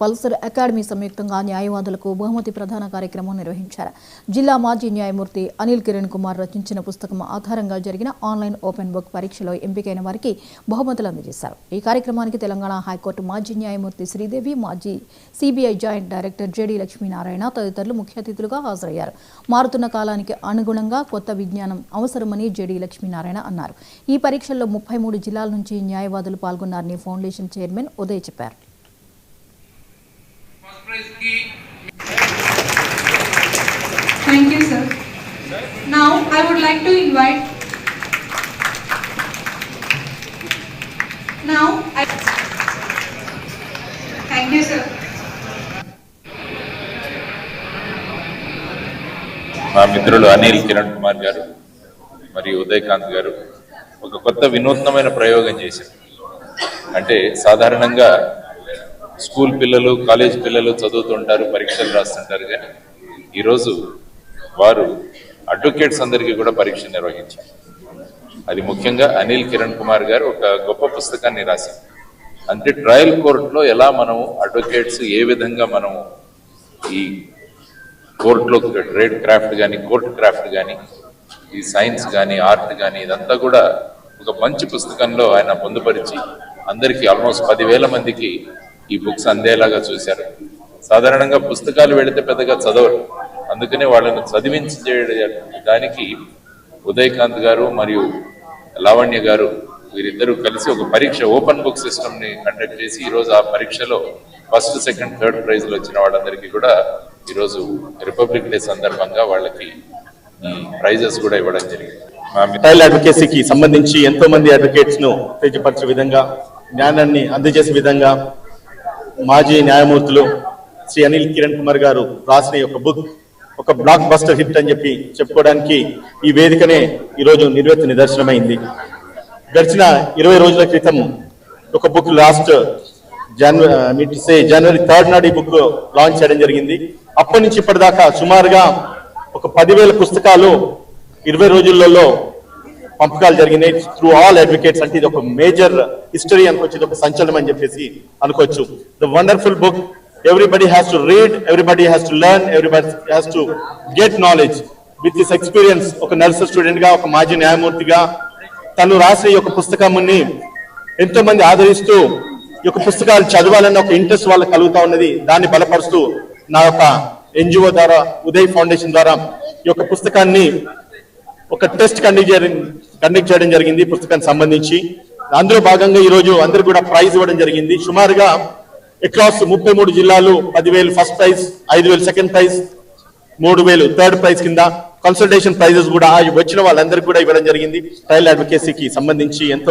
Pulsar academy సంయుక్తంగా న్యాయవాదులకు బహుమతి ప్రధాన కార్యక్రమం నిర్వహించారు. జిల్లా మాజీ న్యాయమూర్తి అనిల్ కిరణ్ కుమార్ రచించిన పుస్తకం ఆధారంగా జరిగిన ఆన్లైన్ ఓపెన్ బుక్ పరీక్షలో ఎంపికైన వారికి బహుమతులు అందజేశారు. ఈ కార్యక్రమానికి తెలంగాణ హైకోర్టు మాజీ న్యాయమూర్తి శ్రీదేవి, మాజీ CBI joint director JD Lakshminarayana తదితరులు ముఖ్య అతిథులుగా హాజరయ్యారు. మారుతున్న కాలానికి అనుగుణంగా కొత్త విజ్ఞానం అవసరమని జెడి లక్ష్మీనారాయణ అన్నారు. ఈ పరీక్షల్లో 33 జిల్లాల నుంచి న్యాయవాదులు పాల్గొన్నారని ఫౌండేషన్ చైర్మన్ ఉదయ్ చెప్పారు. Thank you, sir. Now I would like to invite. Thank you, sir. మా మిత్రులు అనిల్ కిరణ్ కుమార్ గారు మరియు ఉదయకాంత్ గారు ఒక కొత్త వినూత్నమైన ప్రయోగం చేశారు. అంటే సాధారణంగా స్కూల్ పిల్లలు, కాలేజ్ పిల్లలు చదువుతుంటారు, పరీక్షలు రాస్తుంటారు. కానీ ఈరోజు వారు అడ్వకేట్స్ అందరికీ కూడా పరీక్ష నిర్వహించారు. అది ముఖ్యంగా అనిల్ కిరణ్ కుమార్ గారు ఒక గొప్ప పుస్తకాన్ని రాశారు. అంటే ట్రయల్ కోర్టులో ఎలా మనము అడ్వకేట్స్ ఏ విధంగా మనము ఈ కోర్టులో ట్రేడ్ క్రాఫ్ట్ కానీ, కోర్ట్ క్రాఫ్ట్ కానీ, ఈ సైన్స్ కానీ, ఆర్ట్ కానీ ఇదంతా కూడా ఒక మంచి పుస్తకంలో ఆయన పొందుపరిచి అందరికీ ఆల్మోస్ట్ 10,000 మందికి ఈ బుక్స్ అందేలాగా చూశారు. సాధారణంగా పుస్తకాలు వెళితే పెద్దగా చదవరు, అందుకనే వాళ్ళని చదివించే దానికి ఉదయకాంత్ గారు మరియు లావణ్య గారు వీరిద్దరూ కలిసి ఒక పరీక్ష ఓపెన్ బుక్ సిస్టమ్ ని కండక్ట్ చేసి ఈరోజు ఆ పరీక్షలో ఫస్ట్, సెకండ్, థర్డ్ ప్రైజ్లు వచ్చిన వాళ్ళందరికీ కూడా ఈరోజు రిపబ్లిక్ డే సందర్భంగా వాళ్ళకి ఈ ప్రైజెస్ కూడా ఇవ్వడం జరిగింది. ట్రయల్ అడ్వకేసీకి సంబంధించి ఎంతో మంది అడ్వకేట్స్ ను ఉత్తేజపరిచే విధంగా, జ్ఞానాన్ని అందజేసే విధంగా మాజీ న్యాయమూర్తులు శ్రీ అనిల్ కిరణ్ కుమార్ గారు రాసిన యొక్క బుక్ ఒక బ్లాక్ బస్టర్ హిట్ అని చెప్పి చెప్పుకోవడానికి ఈ వేదికనే ఈరోజు నిర్వేత నిదర్శనమైంది. గడిచిన 20 రోజుల క్రితం ఒక బుక్ జనవరి 3 నాడు ఈ బుక్ లాంచ్ చేయడం జరిగింది. అప్పటి నుంచి ఇప్పటిదాకా సుమారుగా ఒక 10,000 పుస్తకాలు 20 రోజులలో పంపకాలు జరిగినాయి త్రూ ఆల్ అడ్వకేట్స్. అంటే ఇది ఒక మేజర్ హిస్టరీ అనుకోవచ్చు, ఇది ఒక సంచలనం అని చెప్పేసి అనుకోవచ్చు. The wonderful book. Everybody has to read, everybody has to learn, everybody has to get knowledge. With this experience, ఒక నర్స్ స్టూడెంట్ గా, ఒక మాజీ న్యాయమూర్తిగా తను రాసిన ఈ యొక్క పుస్తకాన్ని ఎంతో మంది ఆదరిస్తూ ఈ యొక్క పుస్తకాలు చదవాలన్న ఒక ఇంట్రెస్ట్ వాళ్ళకి కలుగుతా ఉన్నది. దాన్ని బలపరుస్తూ నా యొక్క ఎన్జిఓ ద్వారా, ఉదయ్ ఫౌండేషన్ ద్వారా ఈ యొక్క పుస్తకాన్ని ఒక టెస్ట్ కండక్ట్ చేయడం జరిగింది పుస్తకానికి సంబంధించి. అందులో భాగంగా ఈ రోజు అందరు కూడా ప్రైజ్ ఇవ్వడం జరిగింది. సుమారుగా అక్రాస్ 33 జిల్లాలు 10,000 first prize, 5,000 second prize, 3,000 third prize కింద కన్సల్టేషన్ ప్రైజెస్ కూడా వచ్చిన వాళ్ళందరికీ కూడా ఇవ్వడం జరిగింది. ట్రయల్ అడ్వకేసీకి సంబంధించి ఎంతో